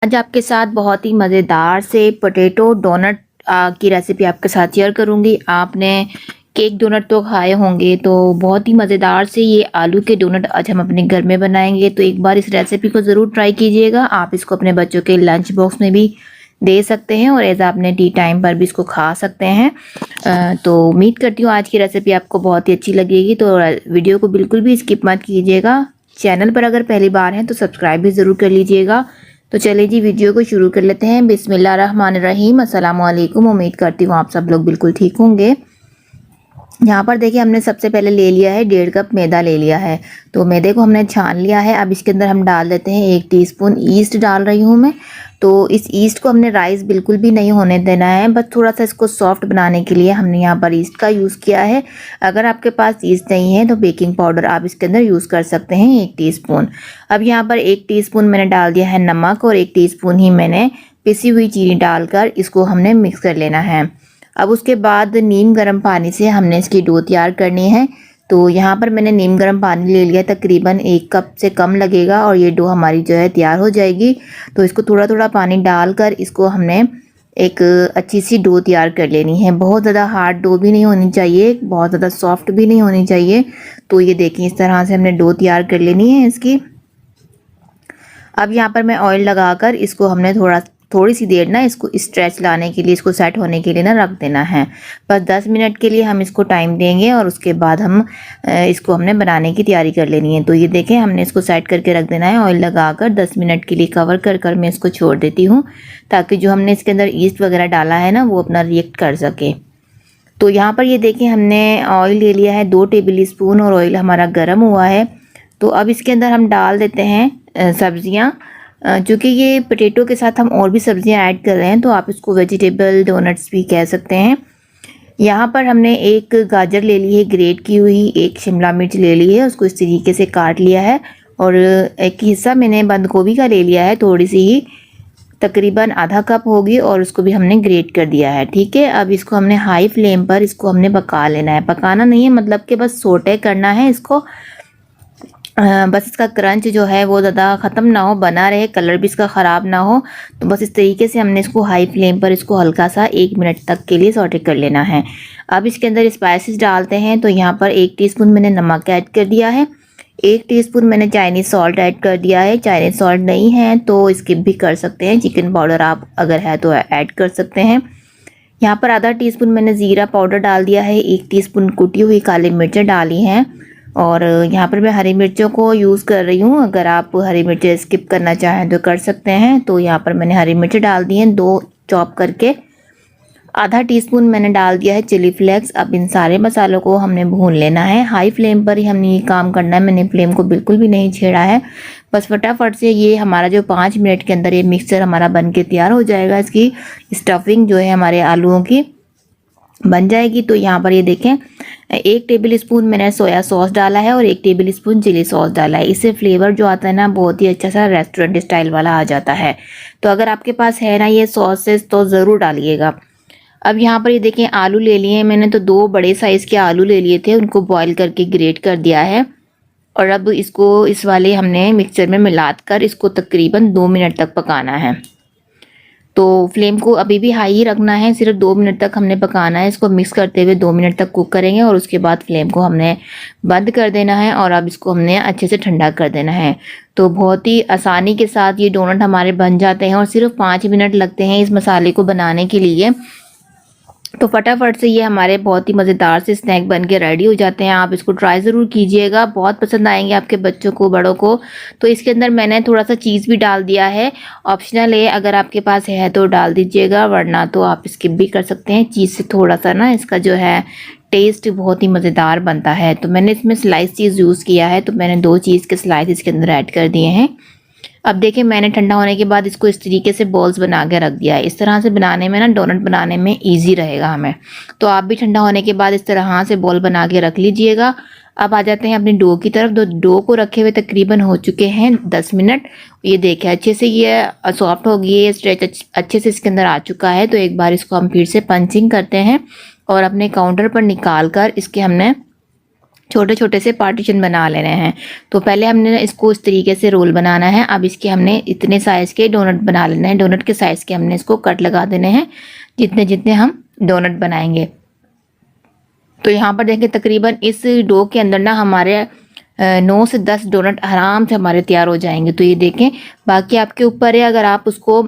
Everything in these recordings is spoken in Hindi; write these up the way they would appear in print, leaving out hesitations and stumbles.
आज आपके साथ बहुत ही मज़ेदार से पोटैटो डोनट की रेसिपी आपके साथ शेयर करूंगी। आपने केक डोनट तो खाए होंगे, तो बहुत ही मज़ेदार से ये आलू के डोनट आज हम अपने घर में बनाएंगे। तो एक बार इस रेसिपी को ज़रूर ट्राई कीजिएगा। आप इसको अपने बच्चों के लंच बॉक्स में भी दे सकते हैं और एज आपने टी टाइम पर भी इसको खा सकते हैं। तो उम्मीद करती हूँ आज की रेसिपी आपको बहुत ही अच्छी लगेगी। तो वीडियो को बिल्कुल भी स्किप मत कीजिएगा। चैनल पर अगर पहली बार हैं तो सब्सक्राइब भी ज़रूर कर लीजिएगा। तो चलिए जी वीडियो को शुरू कर लेते हैं। बिस्मिल्लाहिर्रहमानिर्रहीम। अस्सलाम वालेकुम। उम्मीद करती हूँ आप सब लोग बिल्कुल ठीक होंगे। यहाँ पर देखिए हमने सबसे पहले ले लिया है 1.5 कप मैदा ले लिया है। तो मैदे को हमने छान लिया है। अब इसके अंदर हम डाल देते हैं 1 टीस्पून ईस्ट डाल रही हूँ मैं। तो इस ईस्ट को हमने राइस बिल्कुल भी नहीं होने देना है, बस थोड़ा सा इसको सॉफ्ट बनाने के लिए हमने यहाँ पर ईस्ट का यूज़ किया है। अगर आपके पास ईस्ट नहीं है तो बेकिंग पाउडर आप इसके अंदर यूज़ कर सकते हैं 1 टीस्पून। अब यहाँ पर 1 टीस्पून मैंने डाल दिया है नमक और 1 टीस्पून ही मैंने पिसी हुई चीनी डालकर इसको हमने मिक्स कर लेना है। अब उसके बाद नीम गर्म पानी से हमने इसकी डो तैयार करनी है। तो यहाँ पर मैंने नीम गर्म पानी ले लिया, तकरीबन 1 कप से कम लगेगा और ये डो हमारी जो है तैयार हो जाएगी। तो इसको थोड़ा थोड़ा पानी डालकर इसको हमने एक अच्छी सी डो तैयार कर लेनी है। बहुत ज़्यादा हार्ड डो भी नहीं होनी चाहिए, बहुत ज़्यादा सॉफ्ट भी नहीं होनी चाहिए। तो ये देखिए इस तरह से हमने डो तैयार कर लेनी है इसकी। अब यहाँ पर मैं ऑयल लगाकर इसको हमने थोड़ी सी देर ना इसको स्ट्रेच लाने के लिए, इसको सेट होने के लिए ना रख देना है। बस 10 मिनट के लिए हम इसको टाइम देंगे और उसके बाद हम इसको हमने बनाने की तैयारी कर लेनी है। तो ये देखें हमने इसको सेट करके रख देना है। ऑयल लगाकर 10 मिनट के लिए कवर कर मैं इसको छोड़ देती हूँ, ताकि जो हमने इसके अंदर ईस्ट वगैरह डाला है ना वो अपना रिएक्ट कर सके। तो यहाँ पर ये देखें हमने ऑयल ले लिया है 2 टेबल स्पून और ऑयल हमारा गर्म हुआ है। तो अब इसके अंदर हम डाल देते हैं सब्जियाँ। चूँकि ये पोटैटो के साथ हम और भी सब्जियां ऐड कर रहे हैं, तो आप इसको वेजिटेबल डोनट्स भी कह सकते हैं। यहाँ पर हमने एक गाजर ले ली है ग्रेट की हुई, एक शिमला मिर्च ले ली है, उसको इस तरीके से काट लिया है और एक हिस्सा मैंने बंद गोभी का ले लिया है, थोड़ी सी ही, तकरीबन आधा कप होगी, और उसको भी हमने ग्रेट कर दिया है। ठीक है, अब इसको हमने हाई फ्लेम पर इसको हमने पका लेना है। पकाना नहीं है, मतलब कि बस सोटे करना है इसको। बस इसका क्रंच जो है वो ज़्यादा ख़त्म ना हो, बना रहे, कलर भी इसका ख़राब ना हो। तो बस इस तरीके से हमने इसको हाई फ्लेम पर इसको हल्का सा 1 मिनट तक के लिए सॉटे कर लेना है। अब इसके अंदर स्पाइसेस डालते हैं। तो यहाँ पर 1 टीस्पून मैंने नमक ऐड कर दिया है, 1 टीस्पून मैंने चाइनीज़ सॉल्ट ऐड कर दिया है। चाइनीज़ सॉल्ट नहीं है तो स्किप भी कर सकते हैं, चिकन पाउडर आप अगर है तो ऐड कर सकते हैं। यहाँ पर आधा टीस्पून मैंने ज़ीरा पाउडर डाल दिया है, 1 टीस्पून कुटी हुई काली मिर्चें डाली हैं, और यहाँ पर मैं हरी मिर्चों को यूज़ कर रही हूँ। अगर आप हरी मिर्चें स्किप करना चाहें तो कर सकते हैं। तो यहाँ पर मैंने हरी मिर्च डाल दी हैं 2 चॉप करके। आधा टीस्पून मैंने डाल दिया है चिली फ्लेक्स। अब इन सारे मसालों को हमने भून लेना है। हाई फ्लेम पर ही हमने ये काम करना है, मैंने फ्लेम को बिल्कुल भी नहीं छेड़ा है। बस फटाफट से ये हमारा जो 5 मिनट के अंदर ये मिक्सचर हमारा बन के तैयार हो जाएगा। इसकी स्टफिंग जो है हमारे आलूओं की बन जाएगी। तो यहाँ पर ये देखें 1 टेबल स्पून मैंने सोया सॉस डाला है और 1 टेबल स्पून चिली सॉस डाला है। इससे फ्लेवर जो आता है ना बहुत ही अच्छा सा रेस्टोरेंट स्टाइल वाला आ जाता है। तो अगर आपके पास है ना ये सॉसेस तो ज़रूर डालिएगा। अब यहाँ पर ये देखें आलू ले लिए हैं मैंने, तो 2 बड़े साइज़ के आलू ले लिए थे, उनको बॉईल करके ग्रेट कर दिया है। और अब इसको इस वाले हमने मिक्सचर में मिलाकर इसको तकरीबन 2 मिनट तक पकाना है। तो फ्लेम को अभी भी हाई ही रखना है, सिर्फ 2 मिनट तक हमने पकाना है। इसको मिक्स करते हुए 2 मिनट तक कुक करेंगे और उसके बाद फ्लेम को हमने बंद कर देना है और अब इसको हमने अच्छे से ठंडा कर देना है। तो बहुत ही आसानी के साथ ये डोनट हमारे बन जाते हैं और सिर्फ 5 मिनट लगते हैं इस मसाले को बनाने के लिए। तो फटाफट से ये हमारे बहुत ही मज़ेदार से स्नैक बन के रेडी हो जाते हैं। आप इसको ट्राई ज़रूर कीजिएगा, बहुत पसंद आएंगे आपके बच्चों को, बड़ों को। तो इसके अंदर मैंने थोड़ा सा चीज़ भी डाल दिया है, ऑप्शनल है, अगर आपके पास है तो डाल दीजिएगा, वरना तो आप स्किप भी कर सकते हैं। चीज़ से थोड़ा सा ना इसका जो है टेस्ट बहुत ही मज़ेदार बनता है। तो मैंने इसमें स्लाइस चीज़ यूज़ किया है, तो मैंने 2 चीज़ के स्लाइस इसके अंदर ऐड कर दिए हैं। अब देखिए मैंने ठंडा होने के बाद इसको इस तरीके से बॉल्स बना के रख दिया है। इस तरह से बनाने में ना डोनट बनाने में इजी रहेगा हमें। तो आप भी ठंडा होने के बाद इस तरह से बॉल बना के रख लीजिएगा। अब आ जाते हैं अपनी डो की तरफ। डो को रखे हुए तकरीबन हो चुके हैं 10 मिनट। ये देखिए अच्छे से ये सॉफ्ट हो गई है, स्ट्रेच अच्छे से इसके अंदर आ चुका है। तो एक बार इसको हम फिर से पंचिंग करते हैं और अपने काउंटर पर निकाल कर इसके हमने छोटे छोटे से पार्टीशन बना लेने हैं। तो पहले हमने इसको इस तरीके से रोल बनाना है। अब इसके हमने इतने साइज़ के डोनट बना लेने हैं। डोनट के साइज़ के हमने इसको कट लगा देने हैं जितने जितने हम डोनट बनाएंगे। तो यहाँ पर देखें तकरीबन इस डो के अंदर ना हमारे 9 से 10 डोनट आराम से हमारे तैयार हो जाएंगे। तो ये देखें, बाकी आपके ऊपर है, अगर आप उसको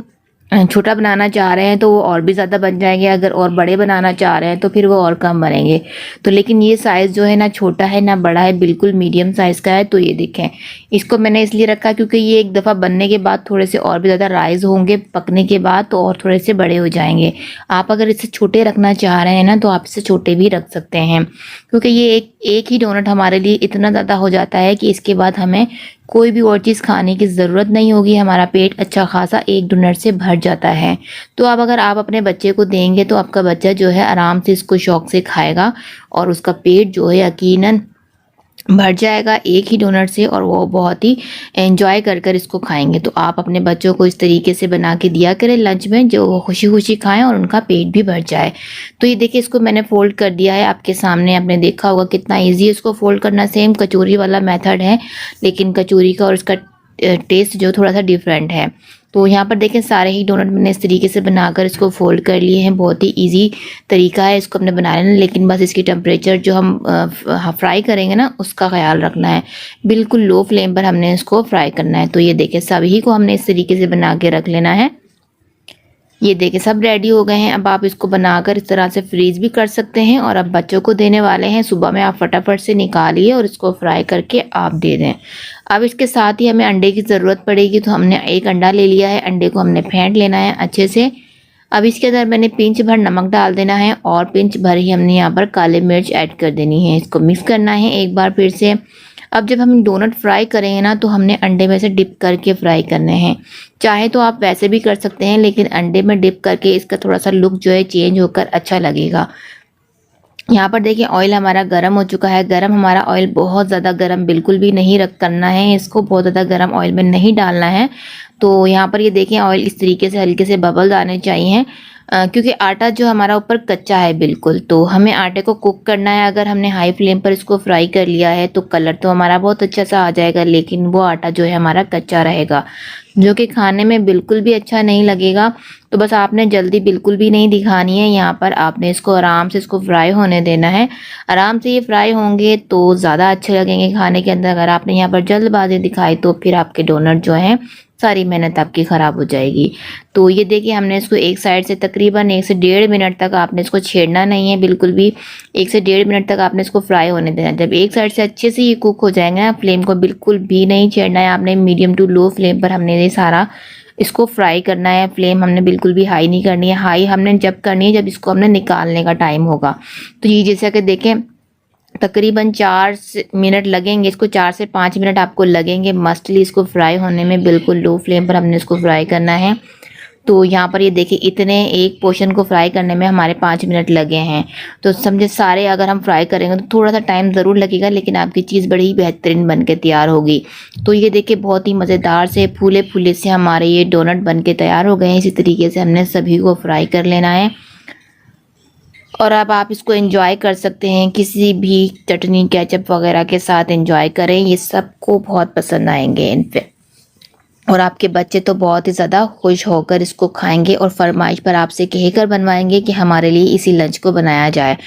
छोटा बनाना चाह रहे हैं तो वो और भी ज़्यादा बन जाएंगे, अगर और बड़े बनाना चाह रहे हैं तो फिर वो और कम बनेंगे। तो लेकिन ये साइज़ जो है ना छोटा है ना बड़ा है, बिल्कुल मीडियम साइज़ का है। तो ये देखें, इसको मैंने इसलिए रखा क्योंकि ये एक दफ़ा बनने के बाद थोड़े से और भी ज़्यादा राइज़ होंगे, पकने के बाद तो और थोड़े से बड़े हो जाएंगे। आप अगर इसे छोटे रखना चाह रहे हैं ना तो आप इसे छोटे भी रख सकते हैं, क्योंकि ये एक ही डोनट हमारे लिए इतना ज़्यादा हो जाता है कि इसके बाद हमें कोई भी और चीज़ खाने की ज़रूरत नहीं होगी। हमारा पेट अच्छा खासा एक डोनट से भर जाता है। तो अब अगर आप अपने बच्चे को देंगे तो आपका बच्चा जो है आराम से इसको शौक़ से खाएगा और उसका पेट जो है यकीनन भर जाएगा एक ही डोनट से, और वो बहुत ही एंजॉय कर कर इसको खाएंगे। तो आप अपने बच्चों को इस तरीके से बना के दिया करें लंच में, जो वो खुशी खुशी खाएं और उनका पेट भी भर जाए। तो ये देखिए, इसको मैंने फ़ोल्ड कर दिया है आपके सामने। आपने देखा होगा कितना ईजी है इसको फ़ोल्ड करना। सेम कचौरी वाला मेथड है, लेकिन कचौरी का और इसका टेस्ट जो थोड़ा सा डिफरेंट है। तो यहाँ पर देखें, सारे ही डोनट मैंने इस तरीके से बनाकर इसको फोल्ड कर लिए हैं। बहुत ही इजी तरीका है इसको हमने बना लेना, लेकिन बस इसकी टेम्परेचर जो हम फ्राई करेंगे ना उसका ख्याल रखना है। बिल्कुल लो फ्लेम पर हमने इसको फ्राई करना है। तो ये देखें, सभी को हमने इस तरीके से बना के रख लेना है। ये देखिए सब रेडी हो गए हैं। अब आप इसको बनाकर इस तरह से फ्रीज भी कर सकते हैं, और अब बच्चों को देने वाले हैं। सुबह में आप फटाफट से निकालिए और इसको फ्राई करके आप दे दें। अब इसके साथ ही हमें अंडे की ज़रूरत पड़ेगी, तो हमने एक अंडा ले लिया है। अंडे को हमने फेंट लेना है अच्छे से। अब इसके अंदर मैंने पिंच भर नमक डाल देना है, और पिंच भर ही हमने यहाँ पर काली मिर्च ऐड कर देनी है। इसको मिक्स करना है एक बार फिर से। अब जब हम डोनट फ्राई करेंगे ना तो हमने अंडे में से डिप करके फ्राई करने हैं। चाहे तो आप वैसे भी कर सकते हैं, लेकिन अंडे में डिप करके इसका थोड़ा सा लुक जो है चेंज होकर अच्छा लगेगा। यहाँ पर देखिए ऑयल हमारा गर्म हो चुका है। गर्म हमारा ऑयल बहुत ज़्यादा गर्म बिल्कुल भी नहीं रख करना है, इसको बहुत ज़्यादा गर्म ऑयल में नहीं डालना है। तो यहाँ पर ये देखें, ऑयल इस तरीके से हल्के से बबल्स आने चाहिए, क्योंकि आटा जो हमारा ऊपर कच्चा है बिल्कुल, तो हमें आटे को कुक करना है। अगर हमने हाई फ्लेम पर इसको फ्राई कर लिया है तो कलर तो हमारा बहुत अच्छा सा आ जाएगा, लेकिन वो आटा जो है हमारा कच्चा रहेगा, जो कि खाने में बिल्कुल भी अच्छा नहीं लगेगा। तो बस आपने जल्दी बिल्कुल भी नहीं दिखानी है, यहाँ पर आपने इसको आराम से इसको फ्राई होने देना है। आराम से ये फ्राई होंगे तो ज़्यादा अच्छे लगेंगे खाने के अंदर। अगर आपने यहाँ पर जल्दबाजी दिखाई तो फिर आपके डोनट जो हैं सारी मेहनत आपकी ख़राब हो जाएगी। तो ये देखिए, हमने इसको एक साइड से तकरीबन 1 से 1.5 मिनट तक आपने इसको छेड़ना नहीं है बिल्कुल भी। 1 से 1.5 मिनट तक आपने इसको फ्राई होने देना है। जब एक साइड से अच्छे से ये कुक हो जाएंगे ना, फ्लेम को बिल्कुल भी नहीं छेड़ना है आपने। मीडियम टू लो फ्लेम पर हमने ये सारा इसको फ्राई करना है। फ्लेम हमने बिल्कुल भी हाई नहीं करनी है। हाई हमने जब करनी है जब इसको हमने निकालने का टाइम होगा। तो ये जैसा कि देखें, तकरीबन 4 मिनट लगेंगे इसको, 4 से 5 मिनट आपको लगेंगे मस्टली इसको फ्राई होने में। बिल्कुल लो फ्लेम पर हमने इसको फ्राई करना है। तो यहाँ पर ये देखिए, इतने एक पोर्शन को फ्राई करने में हमारे 5 मिनट लगे हैं। तो समझे सारे अगर हम फ्राई करेंगे तो थोड़ा सा टाइम ज़रूर लगेगा, लेकिन आपकी चीज़ बड़ी ही बेहतरीन बन के तैयार होगी। तो ये देखिए, बहुत ही मज़ेदार से फूले फूले से हमारे ये डोनट बन के तैयार हो गए हैं। इसी तरीके से हमने सभी को फ्राई कर लेना है, और अब आप इसको एंजॉय कर सकते हैं किसी भी चटनी केचप वगैरह के साथ एंजॉय करें। ये सबको बहुत पसंद आएंगे इनफैक्ट, और आपके बच्चे तो बहुत ही ज़्यादा खुश होकर इसको खाएंगे और फरमाइश पर आपसे कहकर बनवाएंगे कि हमारे लिए इसी लंच को बनाया जाए।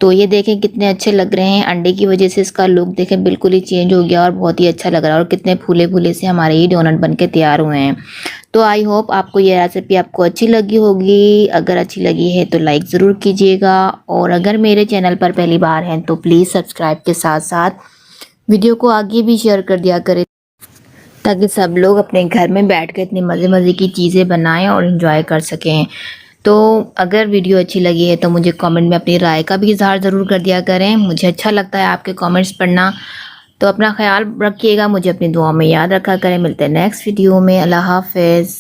तो ये देखें कितने अच्छे लग रहे हैं। अंडे की वजह से इसका लुक देखें बिल्कुल ही चेंज हो गया और बहुत ही अच्छा लग रहा है, और कितने फूले फूले से हमारे ये डोनट बन के तैयार हुए हैं। तो आई होप आपको ये रेसिपी आपको अच्छी लगी होगी। अगर अच्छी लगी है तो लाइक ज़रूर कीजिएगा, और अगर मेरे चैनल पर पहली बार हैं तो प्लीज़ सब्सक्राइब के साथ साथ वीडियो को आगे भी शेयर कर दिया करें, ताकि सब लोग अपने घर में बैठ कर इतनी मज़े मज़े की चीज़ें बनाएं और इन्जॉय कर सकें। तो अगर वीडियो अच्छी लगी है तो मुझे कमेंट में अपनी राय का भी इज़हार ज़रूर कर दिया करें। मुझे अच्छा लगता है आपके कमेंट्स पढ़ना। तो अपना ख्याल रखिएगा, मुझे अपनी दुआ में याद रखा करें। मिलते हैं नेक्स्ट वीडियो में। अल्लाह हाफ़िज़।